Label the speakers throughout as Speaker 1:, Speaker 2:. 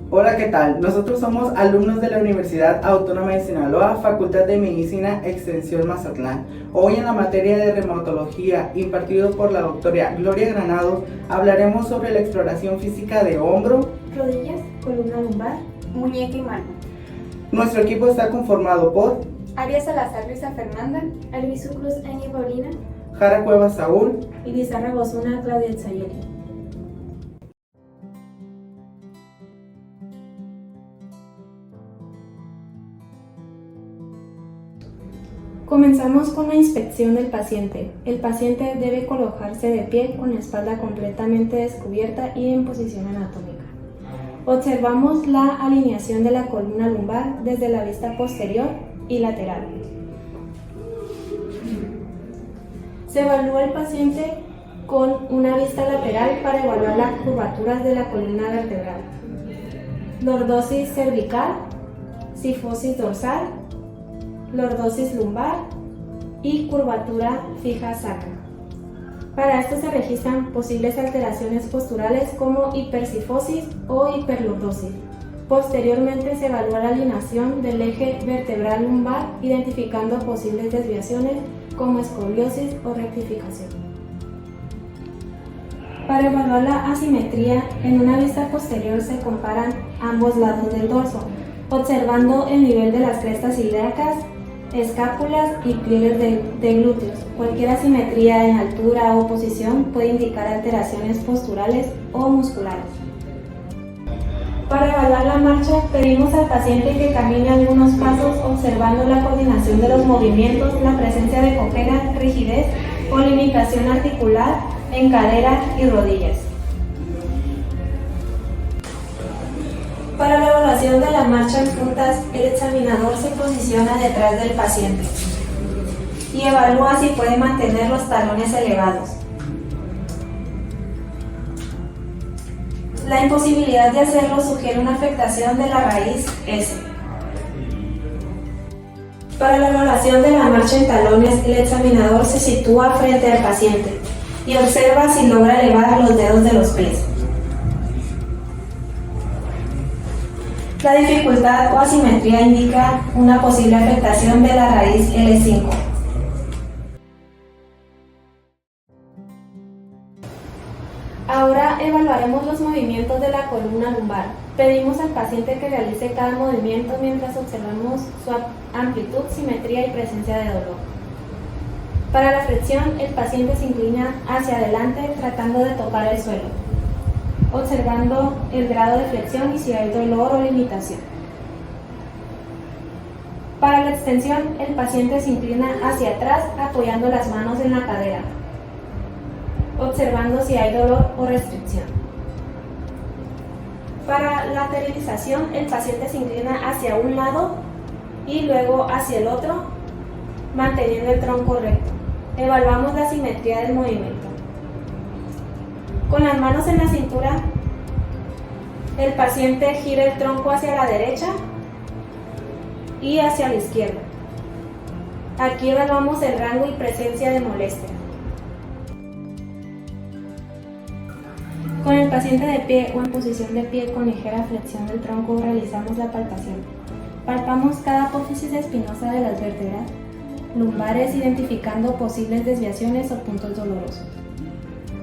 Speaker 1: Hola, ¿qué tal? Nosotros somos alumnos de la Universidad Autónoma de Sinaloa, Facultad de Medicina, Extensión Mazatlán. Hoy en la materia de reumatología, impartido por la doctora Gloria Granado, hablaremos sobre la exploración física de hombro,
Speaker 2: rodillas, columna lumbar,
Speaker 3: muñeca y mano.
Speaker 1: Nuestro equipo está conformado por
Speaker 3: Arias Salazar Luisa Fernanda,
Speaker 2: Albizu Cruz Eni Paulina,
Speaker 1: Jara Cuevas Saúl
Speaker 2: y Lizarra Gozuna Claudia Etzayeli. Comenzamos con la inspección del paciente. El paciente debe colocarse de pie con la espalda completamente descubierta y en posición anatómica. Observamos la alineación de la columna lumbar desde la vista posterior y lateral. Se evalúa el paciente con una vista lateral para evaluar las curvaturas de la columna vertebral, lordosis cervical, cifosis dorsal, lordosis lumbar y curvatura fija sacra. Para esto se registran posibles alteraciones posturales como hipercifosis o hiperlordosis. Posteriormente se evalúa la alineación del eje vertebral lumbar, identificando posibles desviaciones como escoliosis o rectificación. Para evaluar la asimetría, en una vista posterior se comparan ambos lados del dorso, observando el nivel de las crestas ilíacas, escápulas y pliegues de glúteos. Cualquier asimetría en altura o posición puede indicar alteraciones posturales o musculares. Para evaluar la marcha, pedimos al paciente que camine algunos pasos observando la coordinación de los movimientos, la presencia de cojera, rigidez o limitación articular en cadera y rodillas. Para la evaluación de la marcha en puntas, el examinador se posiciona detrás del paciente y evalúa si puede mantener los talones elevados. La imposibilidad de hacerlo sugiere una afectación de la raíz S. Para la evaluación de la marcha en talones, el examinador se sitúa frente al paciente y observa si logra elevar los dedos de los pies. La dificultad o asimetría indica una posible afectación de la raíz L5. Ahora evaluaremos los movimientos de la columna lumbar. Pedimos al paciente que realice cada movimiento mientras observamos su amplitud, simetría y presencia de dolor. Para la flexión, el paciente se inclina hacia adelante tratando de tocar el suelo, observando el grado de flexión y si hay dolor o limitación. Para la extensión, el paciente se inclina hacia atrás apoyando las manos en la cadera, observando si hay dolor o restricción. Para la lateralización, el paciente se inclina hacia un lado y luego hacia el otro, manteniendo el tronco recto. Evaluamos la simetría del movimiento. Con las manos en la cintura, el paciente gira el tronco hacia la derecha y hacia la izquierda. Aquí evaluamos el rango y presencia de molestia. Con el paciente de pie o en posición de pie con ligera flexión del tronco realizamos la palpación. Palpamos cada apófisis espinosa de las vértebras lumbares, identificando posibles desviaciones o puntos dolorosos,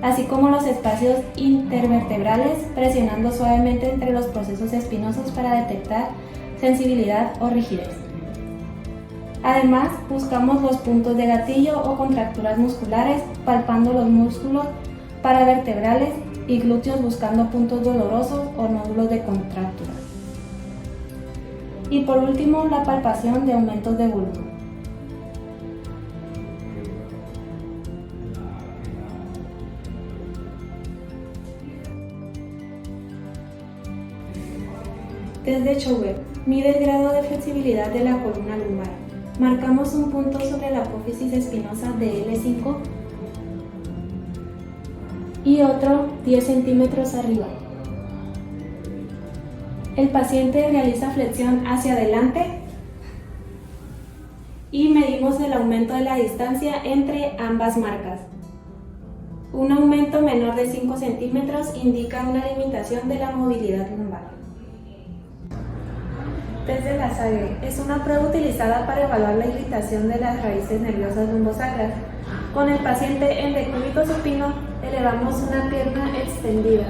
Speaker 2: así como los espacios intervertebrales, presionando suavemente entre los procesos espinosos para detectar sensibilidad o rigidez. Además, buscamos los puntos de gatillo o contracturas musculares, palpando los músculos paravertebrales y glúteos buscando puntos dolorosos o nódulos de contractura. Y por último, la palpación de aumentos de volumen. Test de Chauvet mide el grado de flexibilidad de la columna lumbar. Marcamos un punto sobre la apófisis espinosa de L5 y otro 10 centímetros arriba. El paciente realiza flexión hacia adelante y medimos el aumento de la distancia entre ambas marcas. Un aumento menor de 5 centímetros indica una limitación de la movilidad lumbar. Test de la Sague es una prueba utilizada para evaluar la irritación de las raíces nerviosas lumbosacras. Con el paciente en decúbito supino elevamos una pierna extendida.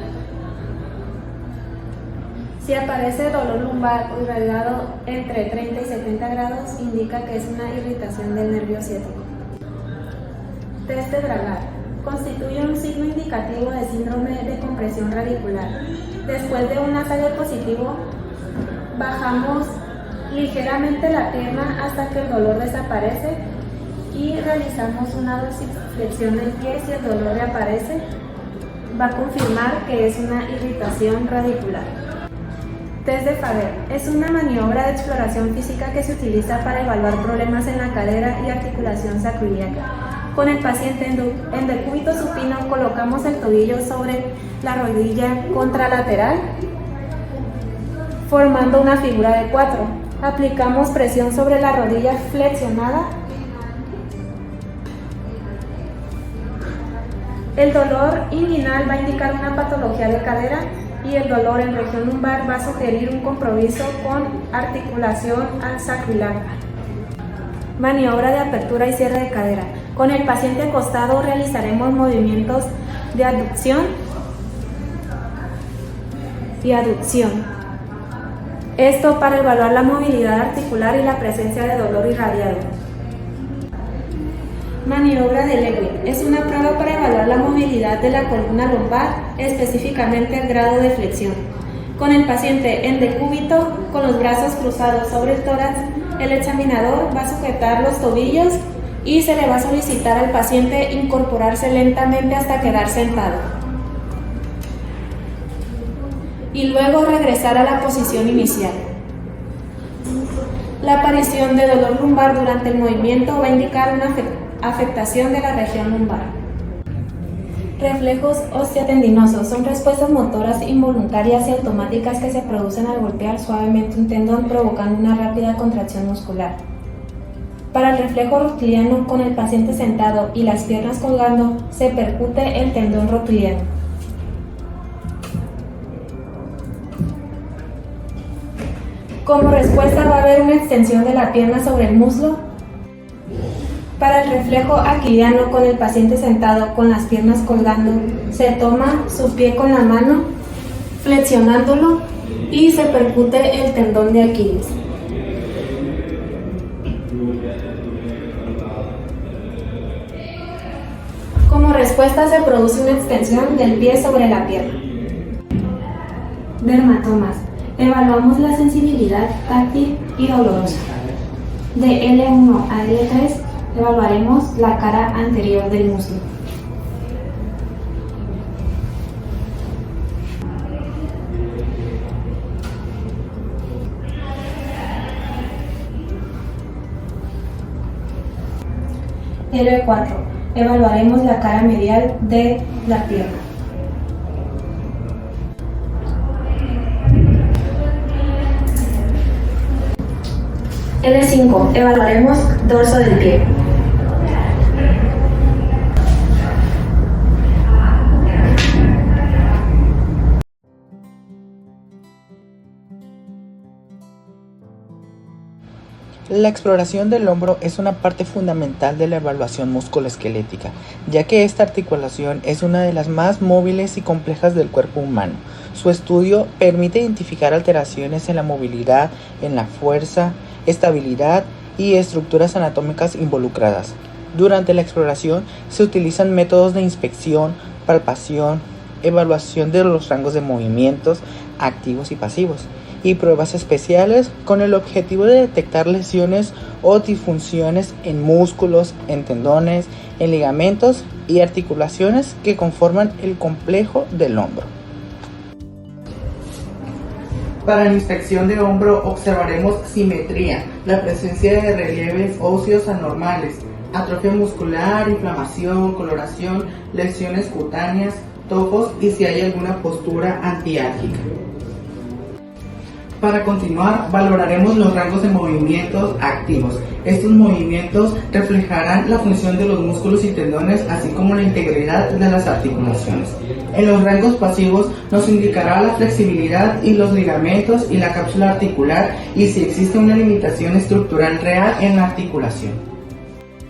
Speaker 2: Si aparece dolor lumbar o irradiado entre 30 y 70 grados, indica que es una irritación del nervio ciático. Test de Bragar constituye un signo indicativo de síndrome de compresión radicular. Después de un Sague positivo, bajamos ligeramente la pierna hasta que el dolor desaparece y realizamos una dorsiflexión del pie. Si el dolor reaparece, va a confirmar que es una irritación radicular. Test de Faber es una maniobra de exploración física que se utiliza para evaluar problemas en la cadera y articulación sacroiliaca. Con el paciente en decúbito supino colocamos el tobillo sobre la rodilla contralateral, formando una figura de 4. Aplicamos presión sobre la rodilla flexionada. El dolor inguinal va a indicar una patología de cadera y el dolor en región lumbar va a sugerir un compromiso con articulación sacroiliaca. Maniobra de apertura y cierre de cadera. Con el paciente acostado realizaremos movimientos de abducción y aducción. Esto para evaluar la movilidad articular y la presencia de dolor irradiado. Maniobra de Lewin es una prueba para evaluar la movilidad de la columna lumbar, específicamente el grado de flexión. Con el paciente en decúbito, con los brazos cruzados sobre el tórax, el examinador va a sujetar los tobillos y se le va a solicitar al paciente incorporarse lentamente hasta quedar sentado. Y luego regresar a la posición inicial. La aparición de dolor lumbar durante el movimiento va a indicar una afectación de la región lumbar. Reflejos osteotendinosos son respuestas motoras involuntarias y automáticas que se producen al golpear suavemente un tendón, provocando una rápida contracción muscular. Para el reflejo rotiliano, con el paciente sentado y las piernas colgando, se percute el tendón rotiliano. Como respuesta va a haber una extensión de la pierna sobre el muslo. Para el reflejo aquiliano, con el paciente sentado con las piernas colgando, se toma su pie con la mano, flexionándolo y se percute el tendón de Aquiles. Como respuesta se produce una extensión del pie sobre la pierna. Dermatomas. Evaluamos la sensibilidad táctil y dolorosa. De L1 a L3 evaluaremos la cara anterior del muslo. L4. Evaluaremos la cara medial de la pierna. L5. Evaluaremos dorso del pie.
Speaker 1: La exploración del hombro es una parte fundamental de la evaluación musculoesquelética, ya que esta articulación es una de las más móviles y complejas del cuerpo humano. Su estudio permite identificar alteraciones en la movilidad, en la fuerza, estabilidad y estructuras anatómicas involucradas. Durante la exploración se utilizan métodos de inspección, palpación, evaluación de los rangos de movimientos activos y pasivos, y pruebas especiales con el objetivo de detectar lesiones o disfunciones en músculos, en tendones, en ligamentos y articulaciones que conforman el complejo del hombro. Para la inspección de hombro observaremos simetría, la presencia de relieves óseos anormales, atrofia muscular, inflamación, coloración, lesiones cutáneas, tojos y si hay alguna postura antiárquica. Para continuar, valoraremos los rangos de movimientos activos. Estos movimientos reflejarán la función de los músculos y tendones, así como la integridad de las articulaciones. En los rangos pasivos nos indicará la flexibilidad y los ligamentos y la cápsula articular y si existe una limitación estructural real en la articulación.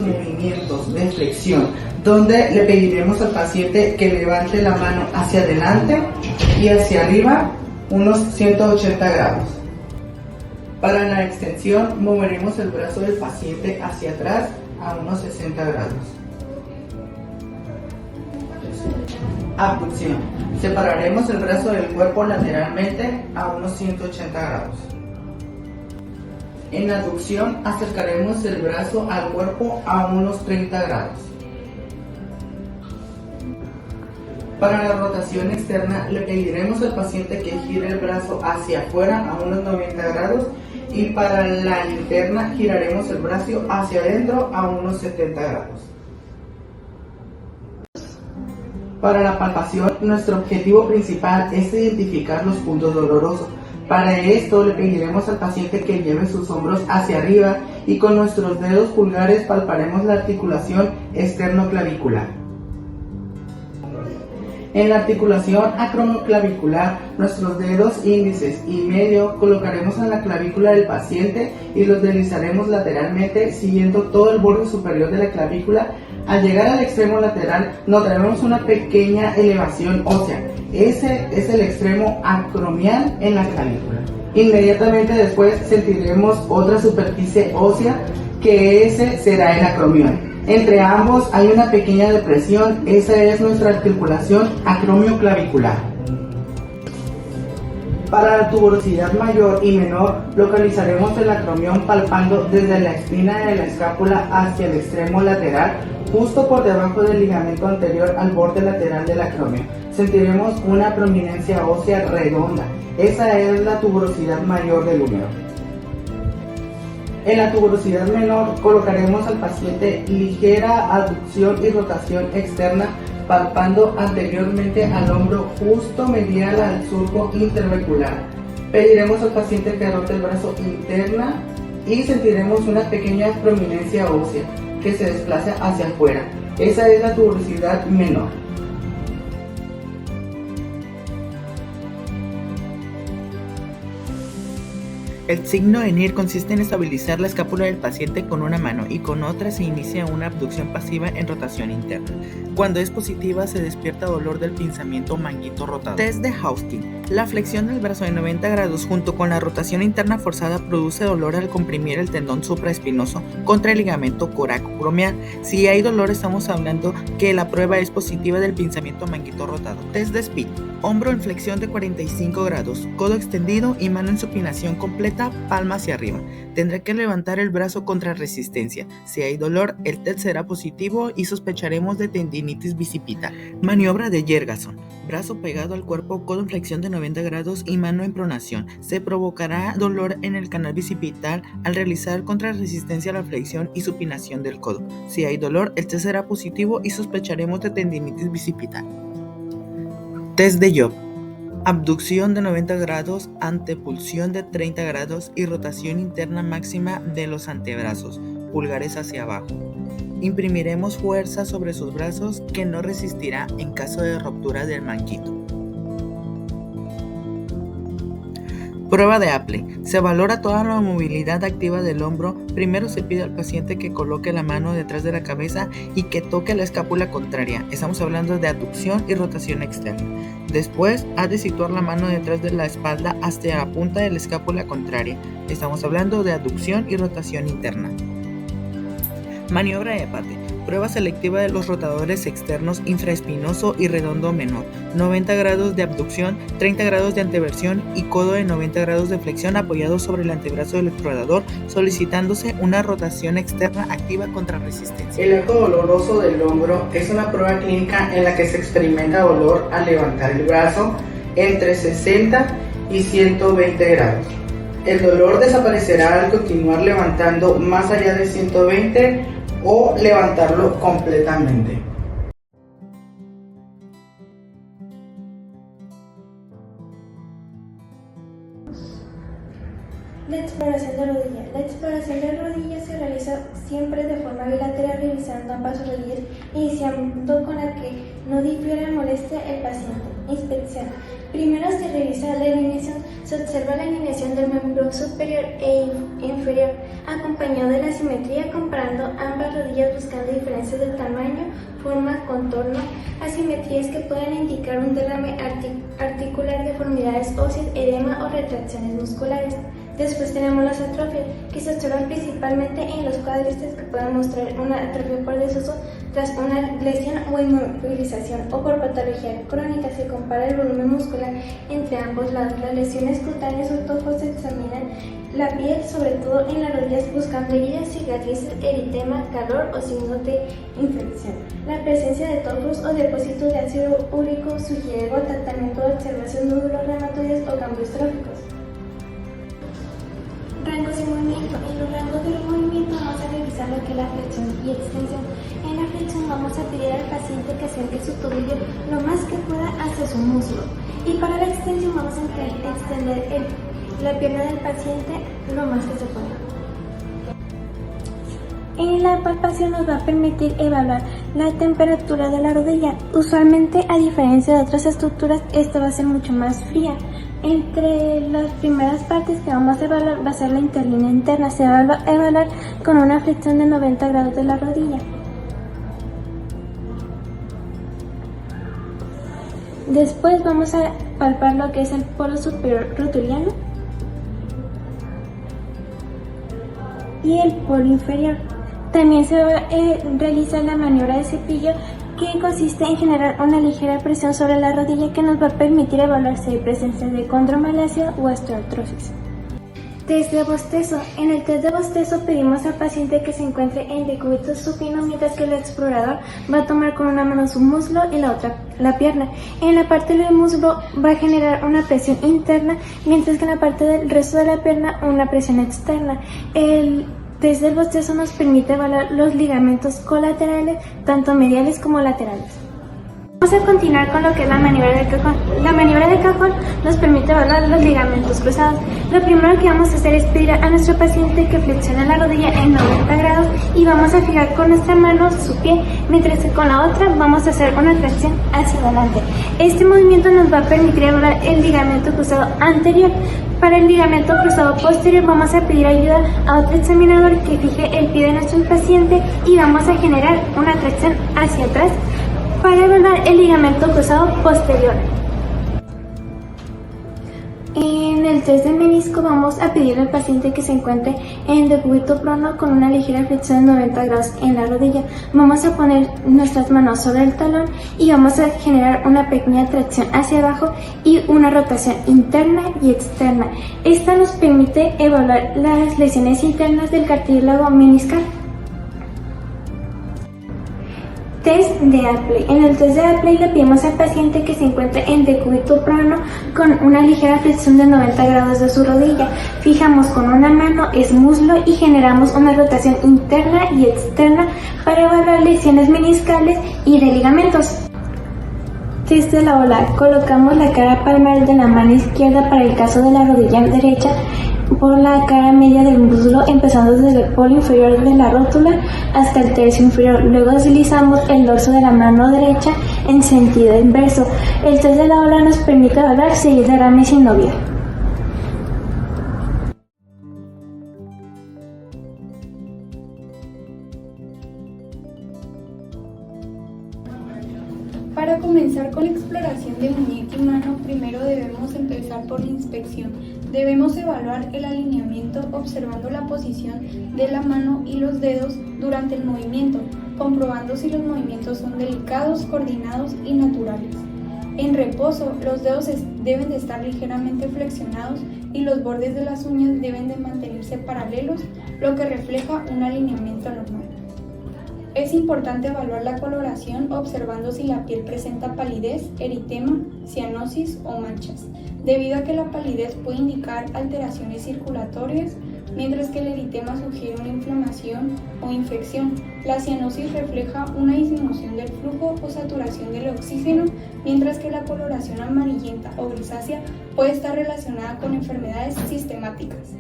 Speaker 1: Movimientos de flexión, donde le pediremos al paciente que levante la mano hacia adelante y hacia arriba unos 180 grados. Para la extensión, moveremos el brazo del paciente hacia atrás a unos 60 grados. Abducción. Separaremos el brazo del cuerpo lateralmente a unos 180 grados. En aducción, acercaremos el brazo al cuerpo a unos 30 grados. Para la rotación externa, le pediremos al paciente que gire el brazo hacia afuera a unos 90 grados y para la interna giraremos el brazo hacia adentro a unos 70 grados. Para la palpación, nuestro objetivo principal es identificar los puntos dolorosos. Para esto le pediremos al paciente que lleve sus hombros hacia arriba y con nuestros dedos pulgares palparemos la articulación externoclavicular. En la articulación acromioclavicular, nuestros dedos índices y medio colocaremos en la clavícula del paciente y los deslizaremos lateralmente siguiendo todo el borde superior de la clavícula. Al llegar al extremo lateral notaremos una pequeña elevación ósea. Ese es el extremo acromial en la clavícula. Inmediatamente después sentiremos otra superficie ósea que ese será el acromion. Entre ambos hay una pequeña depresión, esa es nuestra articulación acromioclavicular. Para la tuberosidad mayor y menor, localizaremos el acromión palpando desde la espina de la escápula hacia el extremo lateral, justo por debajo del ligamento anterior al borde lateral del acromión. Sentiremos una prominencia ósea redonda, esa es la tuberosidad mayor del húmero. En la tuberosidad menor colocaremos al paciente ligera aducción y rotación externa palpando anteriormente al hombro justo medial al surco intervencular. Pediremos al paciente que rote el brazo interna y sentiremos una pequeña prominencia ósea que se desplaza hacia afuera. Esa es la tuberosidad menor. El signo de NIR consiste en estabilizar la escápula del paciente con una mano y con otra se inicia una abducción pasiva en rotación interna. Cuando es positiva se despierta dolor del pinzamiento manguito rotado. Test de Haussky. La flexión del brazo de 90 grados junto con la rotación interna forzada produce dolor al comprimir el tendón supraespinoso contra el ligamento coracoacromial. Si hay dolor estamos hablando que la prueba es positiva del pinzamiento manguito rotado. Test de Speed. Hombro en flexión de 45 grados, codo extendido y mano en supinación completa, palma hacia arriba. Tendrá que levantar el brazo contra resistencia. Si hay dolor, el test será positivo y sospecharemos de tendinitis bicipital. Maniobra de Jergason. Brazo pegado al cuerpo, codo en flexión de 90 grados y mano en pronación. Se provocará dolor en el canal bicipital al realizar contrarresistencia a la flexión y supinación del codo. Si hay dolor, el test será positivo y sospecharemos de tendinitis bicipital. Test de Job. Abducción de 90 grados, antepulsión de 30 grados y rotación interna máxima de los antebrazos, pulgares hacia abajo. Imprimiremos fuerza sobre sus brazos que no resistirá en caso de ruptura del manguito. Prueba de Aple. Se valora toda la movilidad activa del hombro. Primero se pide al paciente que coloque la mano detrás de la cabeza y que toque la escápula contraria. Estamos hablando de aducción y rotación externa. Después ha de situar la mano detrás de la espalda hasta la punta de la escápula contraria. Estamos hablando de aducción y rotación interna. Maniobra de Pate. Prueba selectiva de los rotadores externos infraespinoso y redondo menor. 90 grados de abducción, 30 grados de anteversión y codo de 90 grados de flexión apoyado sobre el antebrazo del explorador, solicitándose una rotación externa activa contra resistencia. El arco doloroso del hombro es una prueba clínica en la que se experimenta dolor al levantar el brazo entre 60 y 120 grados. El dolor desaparecerá al continuar levantando más allá de 120 o levantarlo completamente.
Speaker 2: La exploración de rodilla. La exploración de rodilla se realiza siempre de forma bilateral, revisando ambas rodillas, iniciando con la que no difiere molestia el paciente. Inspección. Primero se revisa la alineación, se observa la alineación del miembro superior e inferior, acompañado de la simetría, comparando ambas rodillas buscando diferencias de tamaño, forma, contorno, asimetrías que pueden indicar un derrame articular, deformidades óseas, edema o retracciones musculares. Después tenemos las atrofias, que se observan principalmente en los cuádriceps, que pueden mostrar una atrofia por desuso tras una lesión o inmovilización, o por patología crónica. Se compara el volumen muscular entre ambos lados. Las lesiones cutáneas o tojos se examinan la piel, sobre todo en las rodillas, buscando heridas, cicatrices, eritema, calor o signos de infección. La presencia de tojos o depósitos de ácido úrico sugiere o tratamiento de observación de nódulos reumatoides o cambios tróficos. Rangos de movimiento. En los rangos del movimiento vamos a revisar lo que es la flexión y extensión. En la flexión vamos a pedir al paciente que acerque su tobillo lo más que pueda hacia su muslo. Y para la extensión vamos a extender la pierna del paciente lo más que se pueda. En la palpación nos va a permitir evaluar la temperatura de la rodilla. Usualmente, a diferencia de otras estructuras, esta va a ser mucho más fría. Entre las primeras partes que vamos a evaluar va a ser la interlínea interna. Se va a evaluar con una flexión de 90 grados de la rodilla. Después vamos a palpar lo que es el polo superior rotuliano y el polo inferior. También se va a realizar la maniobra de cepillo, que consiste en generar una ligera presión sobre la rodilla que nos va a permitir evaluar si hay presencia de condromalacia o osteoartrosis. Test de bostezo. En el test de bostezo pedimos al paciente que se encuentre en decúbito supino, mientras que el explorador va a tomar con una mano su muslo y la otra la pierna. En la parte del muslo va a generar una presión interna, mientras que en la parte del resto de la pierna una presión externa. El test del bostezo nos permite evaluar los ligamentos colaterales, tanto mediales como laterales. Vamos a continuar con lo que es la maniobra de cajón. La maniobra de cajón nos permite evaluar los ligamentos cruzados. Lo primero que vamos a hacer es pedir a nuestro paciente que flexione la rodilla en 90 grados y vamos a fijar con nuestra mano su pie, mientras que con la otra vamos a hacer una tracción hacia adelante. Este movimiento nos va a permitir evaluar el ligamento cruzado anterior. Para el ligamento cruzado posterior vamos a pedir ayuda a otro examinador que fije el pie de nuestro paciente y vamos a generar una tracción hacia atrás para evaluar el ligamento cruzado posterior. En el test de menisco vamos a pedir al paciente que se encuentre en decúbito prono con una ligera flexión de 90 grados en la rodilla. Vamos a poner nuestras manos sobre el talón y vamos a generar una pequeña tracción hacia abajo y una rotación interna y externa. Esta nos permite evaluar las lesiones internas del cartílago meniscal. Test de Apley. En el test de Apley le pedimos al paciente que se encuentre en decúbito prono con una ligera flexión de 90 grados de su rodilla. Fijamos con una mano el muslo y generamos una rotación interna y externa para evaluar lesiones meniscales y de ligamentos. Test de la ola. Colocamos la cara palmar de la mano izquierda para el caso de la rodilla derecha por la cara media del muslo, empezando desde el polo inferior de la rótula hasta el tercio inferior. Luego deslizamos el dorso de la mano derecha en sentido inverso. El test de la ola nos permite evaluar si hay derrame sinovial.
Speaker 3: Para comenzar con la exploración de muñeca y mano, primero debemos empezar por la inspección. Debemos evaluar el alineamiento observando la posición de la mano y los dedos durante el movimiento, comprobando si los movimientos son delicados, coordinados y naturales. En reposo, los dedos deben de estar ligeramente flexionados y los bordes de las uñas deben de mantenerse paralelos, lo que refleja un alineamiento normal. Es importante evaluar la coloración observando si la piel presenta palidez, eritema, cianosis o manchas, debido a que la palidez puede indicar alteraciones circulatorias, mientras que el eritema sugiere una inflamación o infección. La cianosis refleja una disminución del flujo o saturación del oxígeno, mientras que la coloración amarillenta o grisácea puede estar relacionada con enfermedades sistemáticas.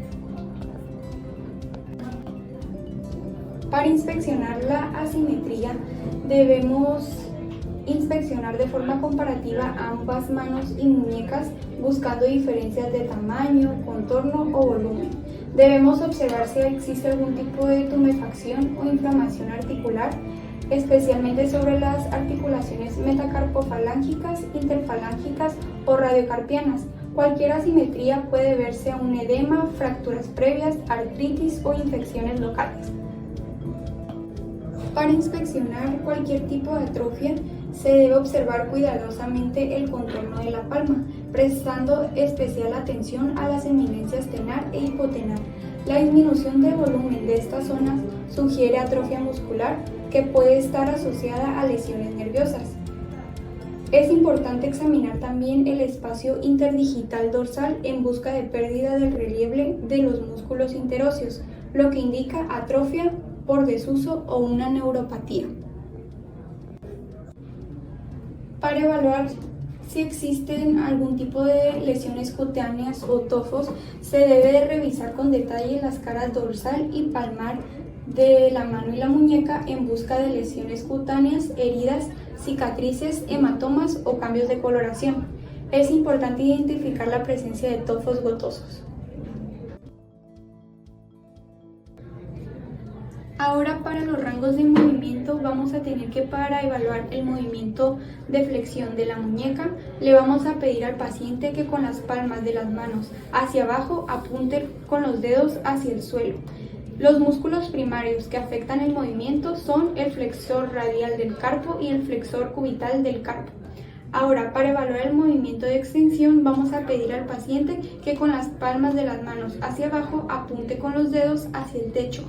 Speaker 3: Para inspeccionar la asimetría, debemos inspeccionar de forma comparativa ambas manos y muñecas buscando diferencias de tamaño, contorno o volumen. Debemos observar si existe algún tipo de tumefacción o inflamación articular, especialmente sobre las articulaciones metacarpofalángicas, interfalángicas o radiocarpianas. Cualquier asimetría puede verse a un edema, fracturas previas, artritis o infecciones locales. Para inspeccionar cualquier tipo de atrofia, se debe observar cuidadosamente el contorno de la palma, prestando especial atención a las eminencias tenar e hipotenar. La disminución de volumen de estas zonas sugiere atrofia muscular que puede estar asociada a lesiones nerviosas. Es importante examinar también el espacio interdigital dorsal en busca de pérdida del relieve de los músculos interóseos, lo que indica atrofia por desuso o una neuropatía. Para evaluar si existen algún tipo de lesiones cutáneas o tofos, se debe de revisar con detalle las caras dorsal y palmar de la mano y la muñeca en busca de lesiones cutáneas, heridas, cicatrices, hematomas o cambios de coloración. Es importante identificar la presencia de tofos gotosos. Ahora, para los rangos de movimiento, vamos a tener que, para evaluar el movimiento de flexión de la muñeca, le vamos a pedir al paciente que con las palmas de las manos hacia abajo apunte con los dedos hacia el suelo. Los músculos primarios que afectan el movimiento son el flexor radial del carpo y el flexor cubital del carpo. Ahora, para evaluar el movimiento de extensión, vamos a pedir al paciente que con las palmas de las manos hacia abajo apunte con los dedos hacia el techo.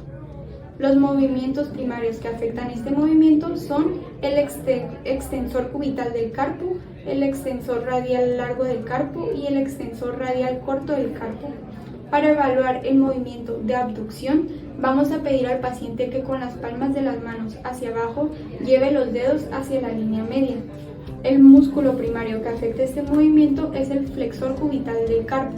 Speaker 3: Los movimientos primarios que afectan este movimiento son el extensor cubital del carpo, el extensor radial largo del carpo y el extensor radial corto del carpo. Para evaluar el movimiento de abducción, vamos a pedir al paciente que con las palmas de las manos hacia abajo lleve los dedos hacia la línea media. El músculo primario que afecta este movimiento es el flexor cubital del carpo.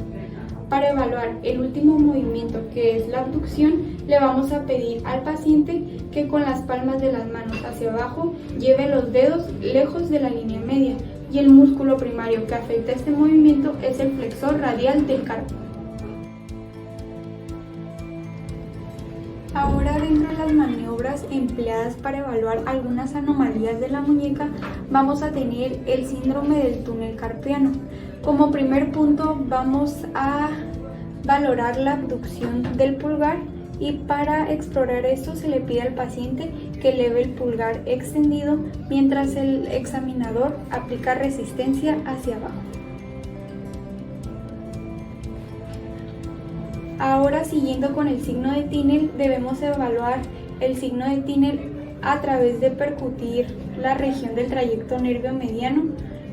Speaker 3: Para evaluar el último movimiento, que es la abducción, le vamos a pedir al paciente que con las palmas de las manos hacia abajo lleve los dedos lejos de la línea media, y el músculo primario que afecta este movimiento es el flexor radial del carpo. Ahora, dentro de las maniobras empleadas para evaluar algunas anomalías de la muñeca, vamos a tener el síndrome del túnel carpiano. Como primer punto, vamos a valorar la abducción del pulgar, y para explorar esto se le pide al paciente que eleve el pulgar extendido mientras el examinador aplica resistencia hacia abajo. Ahora, siguiendo con el signo de Tinel, debemos evaluar el signo de Tinel a través de percutir la región del trayecto nervio mediano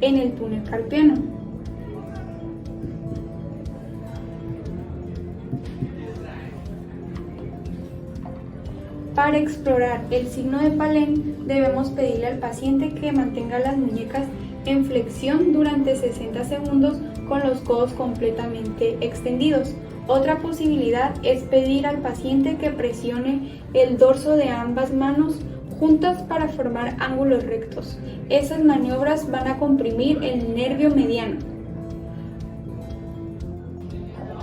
Speaker 3: en el túnel carpiano. Para explorar el signo de Palen, debemos pedirle al paciente que mantenga las muñecas en flexión durante 60 segundos con los codos completamente extendidos. Otra posibilidad es pedir al paciente que presione el dorso de ambas manos juntas para formar ángulos rectos. Esas maniobras van a comprimir el nervio mediano.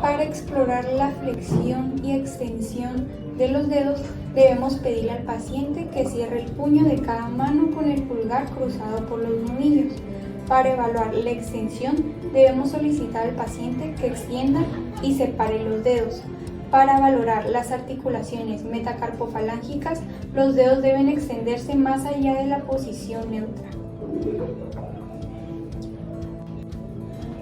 Speaker 3: Para explorar la flexión y extensión de los dedos, debemos pedirle al paciente que cierre el puño de cada mano con el pulgar cruzado por los nudillos. Para evaluar la extensión, debemos solicitar al paciente que extienda y separe los dedos. Para valorar las articulaciones metacarpofalángicas, los dedos deben extenderse más allá de la posición neutra.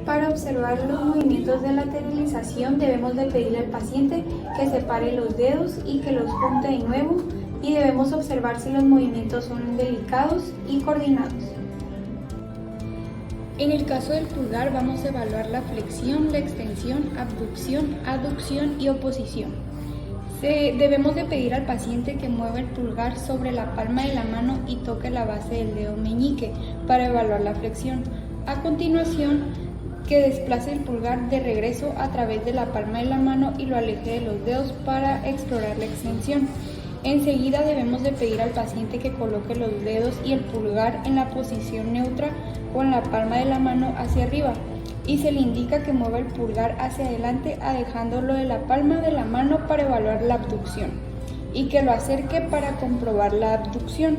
Speaker 3: Para observar los movimientos de lateralización, debemos de pedirle al paciente que separe los dedos y que los junte de nuevo, y debemos observar si los movimientos son delicados y coordinados. En el caso del pulgar, vamos a evaluar la flexión, la extensión, abducción, aducción y oposición. Debemos de pedir al paciente que mueva el pulgar sobre la palma de la mano y toque la base del dedo meñique para evaluar la flexión. A continuación, que desplace el pulgar de regreso a través de la palma de la mano y lo aleje de los dedos para explorar la extensión. Enseguida debemos de pedir al paciente que coloque los dedos y el pulgar en la posición neutra con la palma de la mano hacia arriba y se le indica que mueva el pulgar hacia adelante alejándolo de la palma de la mano para evaluar la abducción y que lo acerque para comprobar la abducción.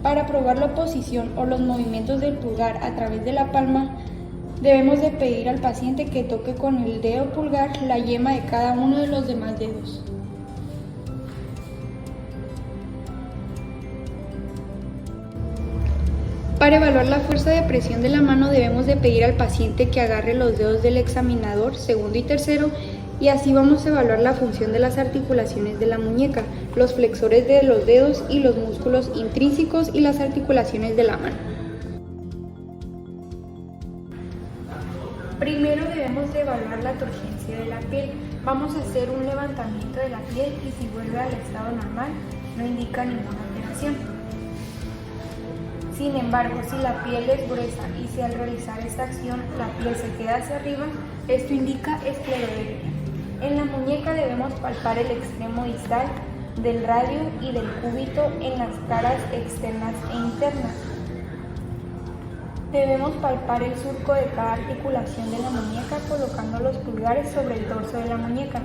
Speaker 3: Para probar la posición o los movimientos del pulgar a través de la palma, debemos de pedir al paciente que toque con el dedo pulgar la yema de cada uno de los demás dedos. Para evaluar la fuerza de presión de la mano debemos de pedir al paciente que agarre los dedos del examinador, segundo y tercero, y así vamos a evaluar la función de las articulaciones de la muñeca, los flexores de los dedos y los músculos intrínsecos y las articulaciones de la mano. Primero debemos de evaluar la turgencia de la piel. Vamos a hacer un levantamiento de la piel y si vuelve al estado normal no indica ninguna alteración. Sin embargo, si la piel es gruesa y si al realizar esta acción la piel se queda hacia arriba, esto indica esclerodermia. En la muñeca debemos palpar el extremo distal del radio y del cúbito en las caras externas e internas. Debemos palpar el surco de cada articulación de la muñeca colocando los pulgares sobre el dorso de la muñeca,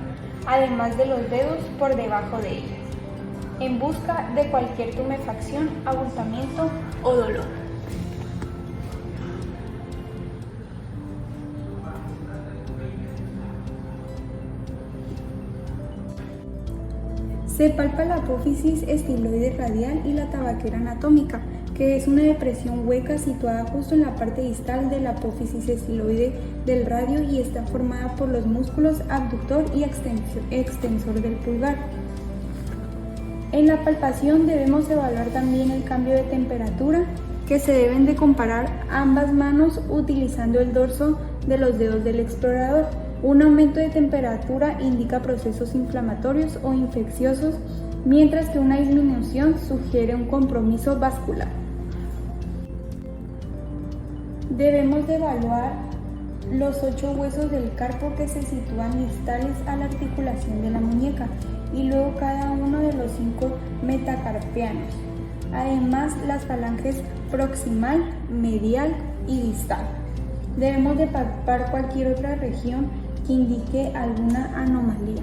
Speaker 3: además de los dedos por debajo de ellas, en busca de cualquier tumefacción, abultamiento o dolor. Se palpa la apófisis estiloide radial y la tabaquera anatómica, que es una depresión hueca situada justo en la parte distal de la apófisis estiloide del radio y está formada por los músculos abductor y extensor del pulgar. En la palpación debemos evaluar también el cambio de temperatura, que se deben de comparar ambas manos utilizando el dorso de los dedos del explorador. Un aumento de temperatura indica procesos inflamatorios o infecciosos, mientras que una disminución sugiere un compromiso vascular. Debemos de evaluar los 8 huesos del carpo que se sitúan distales a la articulación de la muñeca y luego cada uno de los 5 metacarpianos. Además, las falanges proximal, medial y distal. Debemos de palpar cualquier otra región que indique alguna anomalía.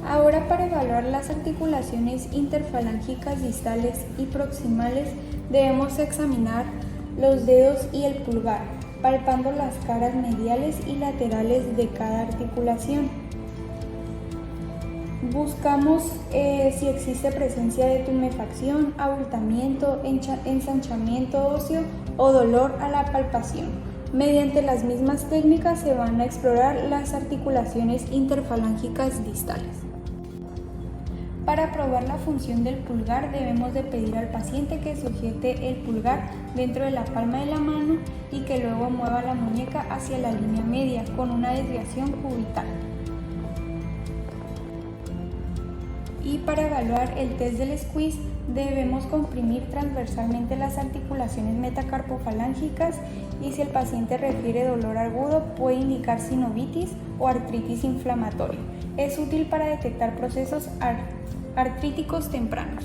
Speaker 3: Ahora, para evaluar las articulaciones interfalángicas distales y proximales, debemos examinar los dedos y el pulgar, palpando las caras mediales y laterales de cada articulación. Buscamos si existe presencia de tumefacción, abultamiento, ensanchamiento óseo o dolor a la palpación. Mediante las mismas técnicas se van a explorar las articulaciones interfalángicas distales. Para probar la función del pulgar debemos de pedir al paciente que sujete el pulgar dentro de la palma de la mano y que luego mueva la muñeca hacia la línea media con una desviación cubital. Y para evaluar el test del squeeze debemos comprimir transversalmente las articulaciones metacarpofalángicas y si el paciente refiere dolor agudo puede indicar sinovitis o artritis inflamatoria. Es útil para detectar procesos artríticos tempranos.